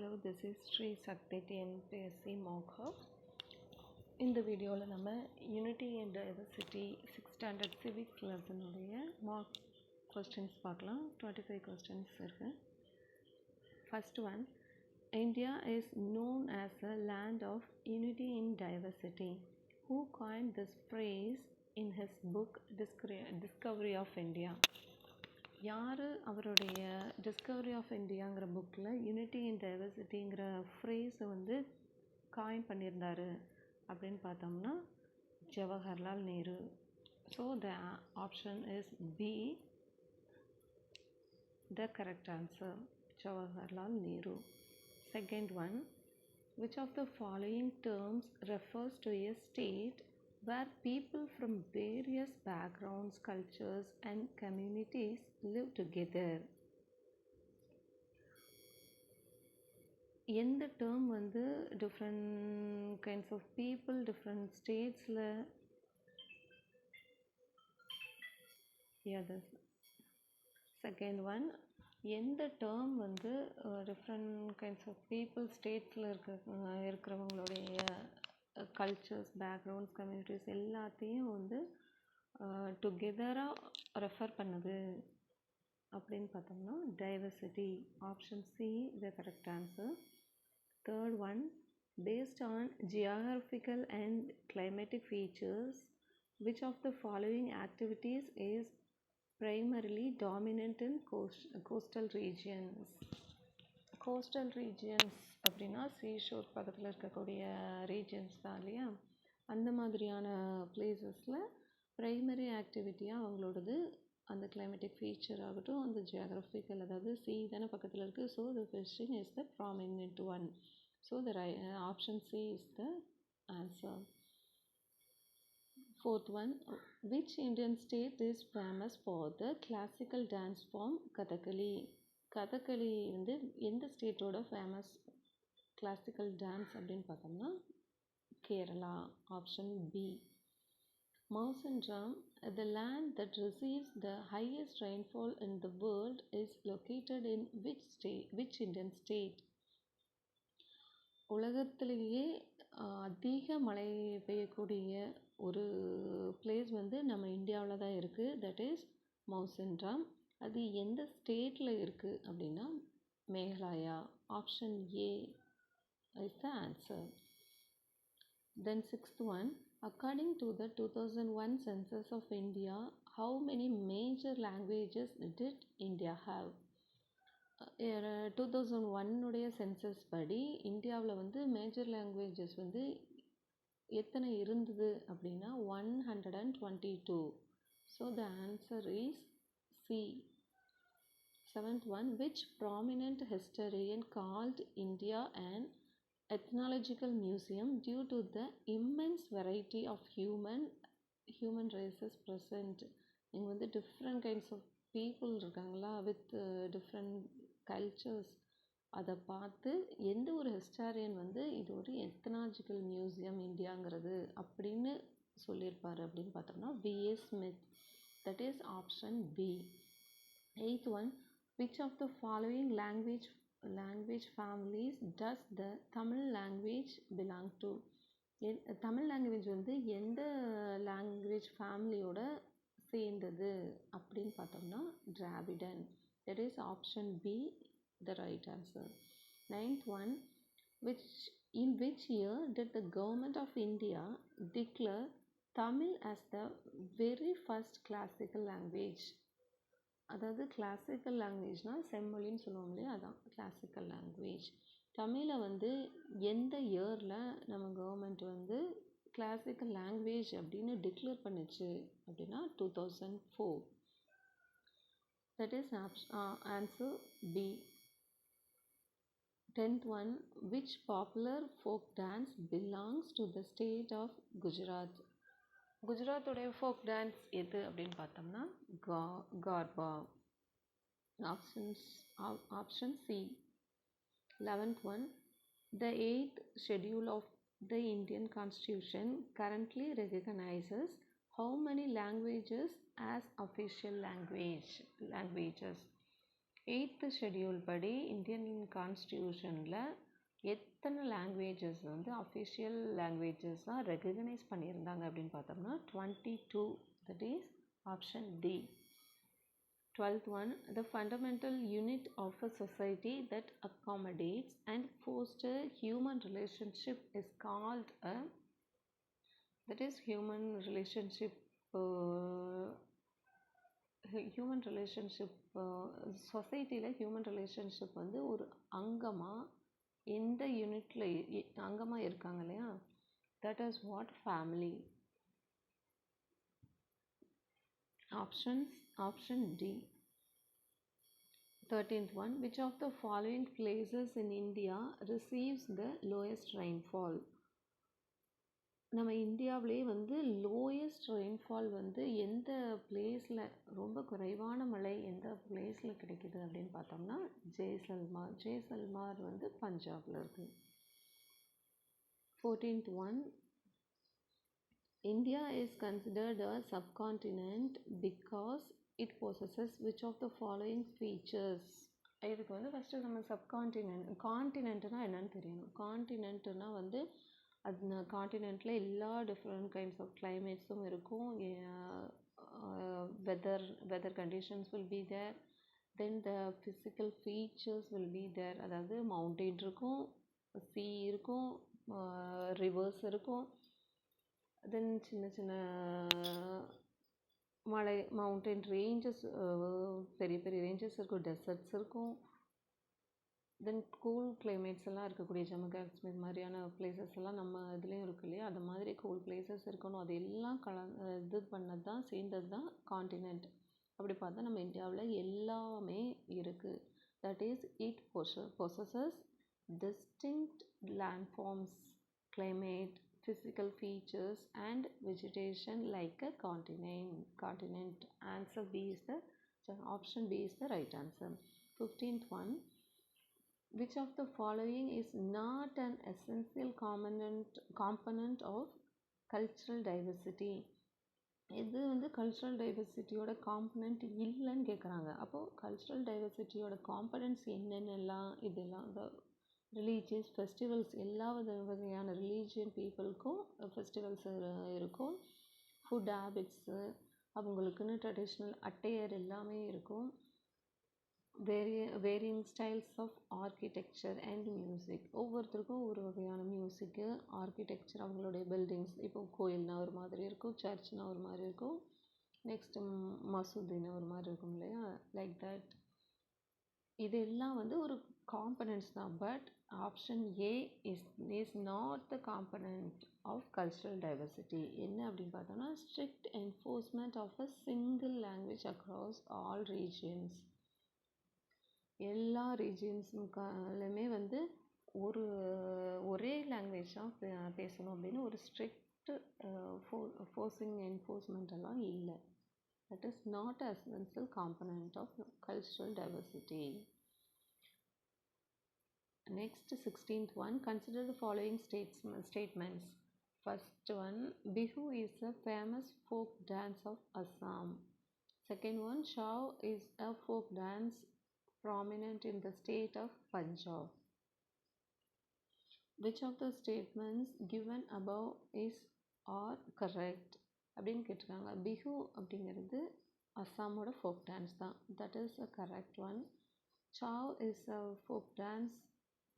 Hello, this is Sri Sakti TNPSC Mock. இந்த வீடியோவில் நம்ம unity and diversity 6th standard civics லெசனுடைய mark questions பார்க்கலாம். 25 கொஸ்டின்ஸ் இருக்குது. First one, India is known as a land of unity in diversity. Who coined this phrase in his book Discovery of India? யார் அவருடைய Discovery of இந்தியாங்கிற புக்கில் unity இன் டைவர்சிட்டிங்கிற ஃப்ரேஸை வந்து coin பண்ணியிருந்தாரு அப்படின்னு பார்த்தோம்னா Jawaharlal Nehru. So the option is B the correct answer, Jawaharlal Nehru. Second one, which of the following terms refers to a state where people from various backgrounds, cultures and communities live together? எந்த term வந்து different kinds of people different ஸ்டேட்ஸில் second one, எந்த term வந்து different kinds of people ஸ்டேட்ஸில் இருக்கிறவங்களுடைய cultures, backgrounds, communities எல்லாத்தையும் வந்து டுகெதராக ரெஃபர் பண்ணுது அப்படின்னு பார்த்தோம்னா diversity. Option C the correct answer. Third one, based on geographical and climatic features, which of the following activities is primarily dominant in coastal regions? Coastal regions அப்படின்னா seashore பக்கத்தில் இருக்கக்கூடிய regions தான் இல்லையா? அந்த மாதிரியான பிளேசஸில் ப்ரைமரி ஆக்டிவிட்டியாக அவங்களோடது அந்த கிளைமேட்டிக் ஃபீச்சர் ஆகட்டும், அந்த ஜியாகிரபிக்கல், அதாவது சி தானே பக்கத்தில் இருக்குது. So the question is the prominent one. So the option C is the answer. Fourth one, which Indian state is famous for the classical dance form Kathakali? Kathakali வந்து எந்த ஸ்டேட்டோட ஃபேமஸ் கிளாசிக்கல் டான்ஸ் அப்படின்னு பார்த்தோம்னா Kerala. Option B. Mawsynram, the land that receives the highest rainfall in the world, is located in which Indian state? உலகத்திலேயே அதிக மழை பெய்யக்கூடிய ஒரு பிளேஸ் வந்து நம்ம இந்தியாவில் தான் இருக்குது. That is Mawsynram. அது எந்த ஸ்டேட்டில் இருக்குது அப்படின்னா Meghalaya. Option A is the answer. Then sixth one, according to the 2001 census of India, how many major languages did India have? 2001 census படி இந்தியாவில் வந்து மேஜர் லாங்குவேஜஸ் வந்து எத்தனை இருந்தது அப்படின்னா 122. So the answer is C. Seventh one, which prominent historian called India an ethnological museum due to the immense variety of human races present? இங்கே வந்து different kinds of people இருக்காங்களா, வித் டிஃப்ரெண்ட் கல்ச்சர்ஸ். அதை பார்த்து எந்த ஒரு historian வந்து இது ஒரு எத்தனாலஜிக்கல் மியூசியம் இந்தியாங்கிறது அப்படின்னு சொல்லியிருப்பார் அப்படின்னு பார்த்தோம்னா V.S. Smith. That is option B. Eighth one, which of the following language families does the Tamil language belong to? தமிழ் லாங்குவேஜ் வந்து எந்த லாங்குவேஜ் ஃபேமிலியோட சேர்ந்தது அப்படின்னு பார்த்தோம்னா Dravidian. That is option B the right answer. Ninth one, in which year did the government of India declare Tamil as the very first classical language? அதாவது classical லாங்குவேஜ்னால் செம்மொழின்னு சொல்லுவோம் இல்லையா, அதான் கிளாசிக்கல் லாங்குவேஜ். தமிழை வந்து எந்த இயரில் நம்ம கவர்மெண்ட் வந்து கிளாசிக்கல் லாங்குவேஜ் அப்படின்னு டிக்ளேர் பண்ணுச்சு அப்படின்னா 2004. That is answer B. 10th one, which popular folk dance belongs to the state of Gujarat? குஜராத்தோடைய ஃபோக் டான்ஸ் எது அப்படின்னு பார்த்தோம்னா Garba. Option C. 11th one, the 8th schedule of the Indian Constitution currently recognizes how many languages as official languages? 8th schedule படி Indian கான்ஸ்டியூஷனில் எத்தனை languages வந்து official லாங்குவேஜஸாக recognise பண்ணியிருந்தாங்க அப்படின்னு பார்த்தோம்னா 22. That is option D. 12th one, the fundamental unit of a society that accommodates and fosters human relationship is called a, that is human relationship சொசைட்டியில் human relationship வந்து ஒரு அங்கமாக எந்த யூனிட்டில் அங்கமாக இருக்காங்க இல்லையா, that is what family. Option D. 13th one, which of the following places in India receives the lowest rainfall? நம்ம இந்தியாவிலே வந்து லோயஸ்ட் ரெயின்ஃபால் வந்து எந்த பிளேஸில், ரொம்ப குறைவான மழை எந்த பிளேஸில் கிடைக்குது அப்படின்னு பார்த்தோம்னா ஜெய்சல்மார் வந்து பஞ்சாபில் இருக்குது. 14th one, India is considered a subcontinent because it possesses which of the following features? இதுக்கு வந்து ஃபஸ்ட்டு நம்ம கான்டினென்ட்னா என்னன்னு தெரியணும். கான்டினென்ட்னா வந்து அது கான்டினென்ட்டில் எல்லா டிஃப்ரெண்ட் கைண்ட்ஸ் ஆஃப் கிளைமேட்ஸும் இருக்கும். Weather conditions will be there. Then the physical features will be there. அதாவது மவுண்டெயின் இருக்கும், சீ இருக்கும், ரிவர்ஸ் இருக்கும். தென் சின்ன சின்ன மவுண்டன் ரேஞ்சஸ், பெரிய பெரிய ரேஞ்சஸ் இருக்கும், டெசர்ட்ஸ் இருக்கும். தென் கூல் கிளைமேட்ஸ் எல்லாம் இருக்கக்கூடிய ஜம்மு காஷ்மீர் மாதிரியான பிளேசஸ் எல்லாம் நம்ம இதுலேயும் இருக்கு இல்லையா, அந்த மாதிரி கூல் பிளேசஸ் இருக்கணும். அது எல்லாம் இது பண்ணது தான், சேர்ந்தது தான் கான்டினென்ட். அப்படி பார்த்தா நம்ம இந்தியாவில் எல்லாமே இருக்குது. That is it possesses distinct landforms, climate, physical features and vegetation like a continent. Answer B is option B is the right answer. 15th one, which of the following is not an essential component of cultural diversity? இது வந்து cultural டைவர்சிட்டியோட component இல்லைன்னு கேட்குறாங்க. அப்போது cultural டைவர்சிட்டியோட components என்னென்னலாம், இதெல்லாம் religious festivals, எல்லா வகையான religion பீப்புளுக்கும் ஃபெஸ்டிவல்ஸ் இருக்கும். ஃபுட் ஹேபிட்ஸு, அவங்களுக்குன்னு ட்ரெடிஷ்னல் அட்டையர் எல்லாமே இருக்கும். Varying styles of architecture and music, ஒவ்வொருத்தருக்கும் ஒரு வகையான மியூசிக்கு, ஆர்கிடெக்சர், அவங்களுடைய பில்டிங்ஸ், இப்போ கோயில்னா ஒரு மாதிரி இருக்கும், சர்ச்னா ஒரு மாதிரி இருக்கும், நெக்ஸ்ட்டு மசூதினா ஒரு மாதிரி இருக்கும் இல்லையா, லைக் தட். இதெல்லாம் வந்து ஒரு காம்பனன்ட்ஸ் தான். But option A is not the component of cultural diversity. என்ன அப்படின்னு பார்த்தோம்னா strict enforcement of a single language across all regions. எல்லா ரீஜியன்ஸுக்காலுமே வந்து ஒரே லாங்குவேஜ் தான் பேசணும் அப்படின்னு ஒரு ஸ்ட்ரிக்ட் என்ஃபோர்ஸ்மெண்ட் எல்லாம் இல்லை. That is not an essential component of cultural diversity. Next, 16th one, consider the following statements. First one, Bihu is a famous folk dance of Assam. Second one, Chau is a folk dance prominent in the state of Punjab. Which of the statements given above is or correct அப்படின்னு கேட்டிருக்காங்க. பிஹு அப்படிங்கிறது அஸ்ஸாமோட folk dance தான். That is a correct one. Chhau is a folk dance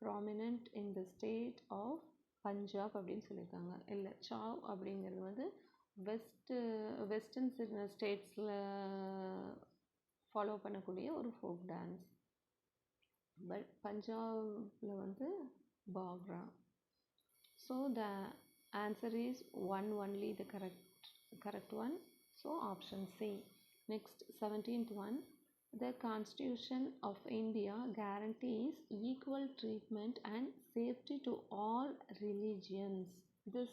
prominent in the state of Punjab அப்படின்னு சொல்லியிருக்காங்க. இல்லை, Zhao அப்படிங்கிறது வந்து வெஸ்டர்ன் ஸ்டேட்ஸில் ஃபாலோ பண்ணக்கூடிய ஒரு ஃபோக் டான்ஸ். பட் பஞ்சாபில் வந்து Bhangra. So the answer is one only, the correct one. So option C. Next, 17th one, the Constitution of India guarantees equal treatment and safety to all religions. This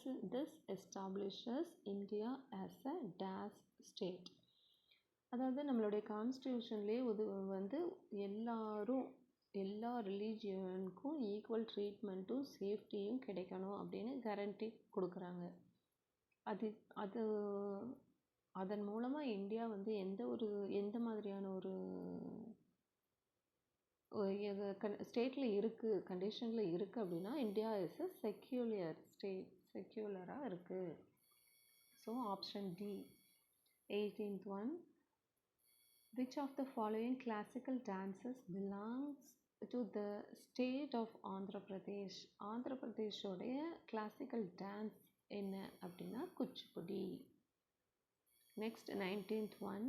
establishes India as a dash state. அதாவது நம்மளுடைய கான்ஸ்டியூஷன்லேயே வந்து எல்லா ரிலீஜியனுக்கும் equal ட்ரீட்மெண்ட்டும் சேஃப்டியும் கிடைக்கணும் அப்படின்னு guarantee கொடுக்குறாங்க. அதன் மூலமாக India வந்து எந்த மாதிரியான ஒரு ஸ்டேட்டில் இருக்குது, கண்டிஷனில் இருக்குது அப்படின்னா India is a secular state, செக்யூலராக இருக்குது. So option D. 18th one, which of the following classical dances belongs to the state of Andhra Pradesh? ஆந்திர பிரதேஷோடைய கிளாசிக்கல் டான்ஸ் என்ன அப்படின்னா Kuchipudi. Next 19th one,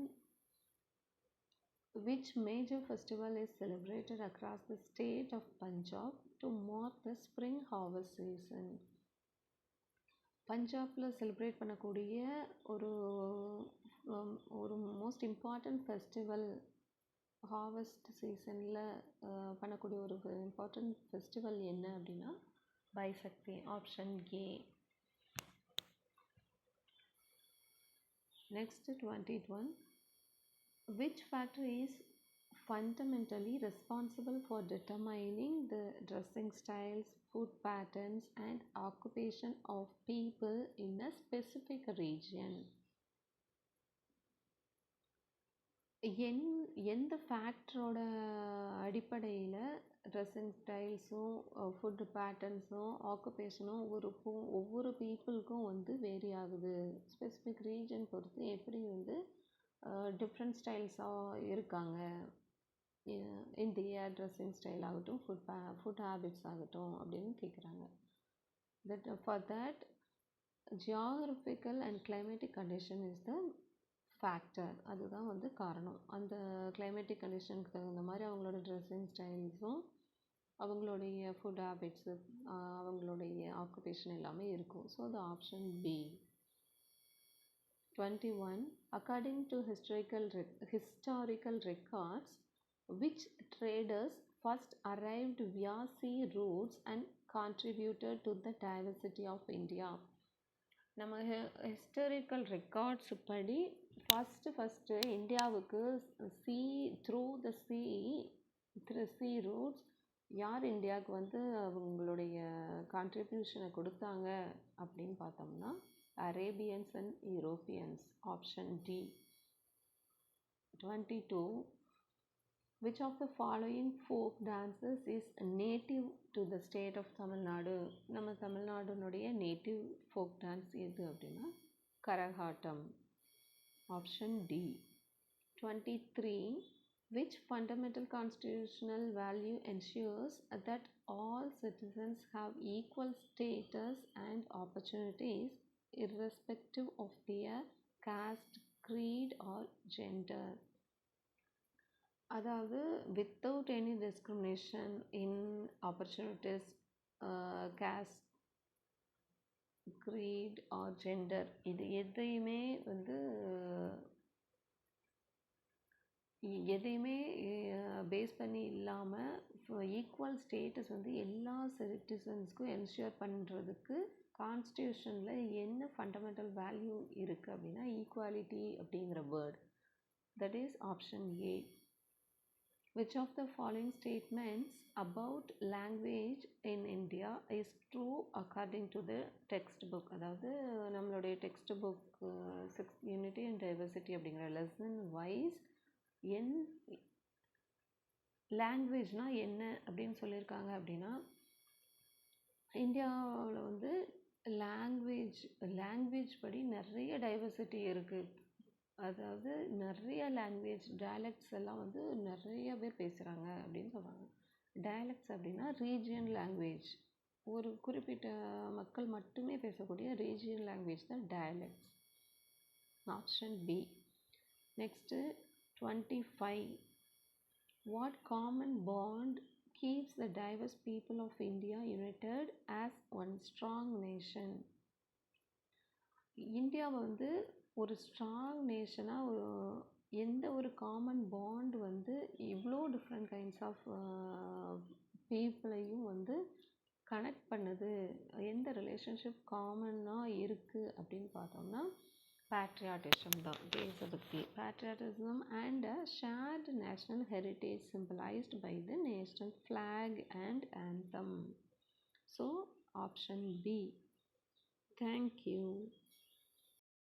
which major festival is celebrated across the state of Punjab to mark the spring harvest season? பஞ்சாபில் celebrate பண்ணக்கூடிய ஒரு ஒரு most important festival, harvest சீசனில் பண்ணக்கூடிய ஒரு இம்பார்ட்டண்ட் ஃபெஸ்டிவல் என்ன அப்படின்னா Baisakhi. Option A. Next 21, which factor is fundamentally responsible for determining the dressing styles, food patterns and occupation of people in a specific region? எந்த ஃபேக்டரோட அடிப்படையில் ட்ரெஸ்ஸிங் ஸ்டைல்ஸும் ஃபுட்டு பேட்டர்ன்ஸும் ஆக்குபேஷனும் ஒவ்வொரு பீப்புளுக்கும் வந்து vary ஆகுது, ஸ்பெசிஃபிக் ரீஜன் பொறுத்து எப்படி வந்து டிஃப்ரெண்ட் ஸ்டைல்ஸாக இருக்காங்க, இந்தியா ட்ரெஸ்ஸிங் ஸ்டைல் ஆகட்டும், ஃபுட் ஹேபிட்ஸ் ஆகட்டும் அப்படின்னு கேட்குறாங்க. For that geographical and climatic condition is the factor. அதுதான் வந்து காரணம். அந்த கிளைமேட்டிக் கண்டிஷனுக்கு தகுந்த மாதிரி அவங்களோட ட்ரெஸ்ஸிங் ஸ்டைல்ஸும் அவங்களுடைய ஃபுட் ஹேபிட்ஸு அவங்களுடைய ஆக்குபேஷன் எல்லாமே இருக்கும். So the option B. 21, according to historical records, which traders first arrived via sea routes and contributed to the diversity of India? நம்ம ஹிஸ்டாரிக்கல் ரெக்கார்ட்ஸ் படி ஃபஸ்ட்டு இந்தியாவுக்கு த்ரூ சி ரூட்ஸ் யார் இந்தியாவுக்கு வந்து அவங்களுடைய கான்ட்ரிபியூஷனை கொடுத்தாங்க அப்படின்னு பார்த்தோம்னா Arabians and Europeans. Option D. 22, which of the following folk dances is native to the state of Tamil Nadu? நம்ம தமிழ்நாடுனுடைய நேட்டிவ் ஃபோக் டான்ஸ் எது அப்படின்னா Karagattam. Option D. 23, which fundamental constitutional value ensures that all citizens have equal status and opportunities irrespective of their caste, creed or gender? அதாவது without any discrimination in opportunities, caste, creed or gender, இது எதையுமே base பண்ணி இல்லாமல் equal status வந்து எல்லா சிட்டிசன்ஸ்க்கும் ensure பண்ணுறதுக்கு கான்ஸ்டியூஷனில் என்ன fundamental value இருக்குது அப்படின்னா ஈக்குவாலிட்டி அப்படிங்கிற word. That is option A. Which of the following statements about language in India is true according to the textbook? அதாவது நம்மளுடைய text book 6th unity and diversity அப்படிங்கிற லெசன் வைஸ் லாங்குவேஜ்னால் என்ன அப்படின்னு சொல்லியிருக்காங்க அப்படின்னா இந்தியாவில் வந்து லாங்குவேஜ் படி நிறைய டைவர்சிட்டி இருக்குது. அதாவது நிறைய லாங்குவேஜ் டயலெக்ட்ஸ் எல்லாம் வந்து நிறைய பேர் பேசுகிறாங்க அப்படின்னு சொல்கிறாங்க. டயலெக்ட்ஸ் அப்படின்னா ரீஜியன் லாங்குவேஜ், ஒரு குறிப்பிட்ட மக்கள் மட்டுமே பேசக்கூடிய ரீஜியன் லாங்குவேஜ் தான் dialects. Option B. Next 25, what common bond keeps the diverse people of India united as one strong nation? இந்தியாவை வந்து ஒரு ஸ்ட்ராங் நேஷனாக எந்த ஒரு காமன் பாண்ட் வந்து இவ்வளோ டிஃப்ரெண்ட் கைண்ட்ஸ் ஆஃப் பீப்புளையும் வந்து கனெக்ட் பண்ணுது, எந்த ரிலேஷன்ஷிப் காமனாக இருக்குது அப்படின்னு பார்த்தோம்னா பேட்ரியாட்டிசம் தான். தேசபக்தி, patriotism and a shared national heritage symbolised by the national flag and anthem. So option B. Thank you.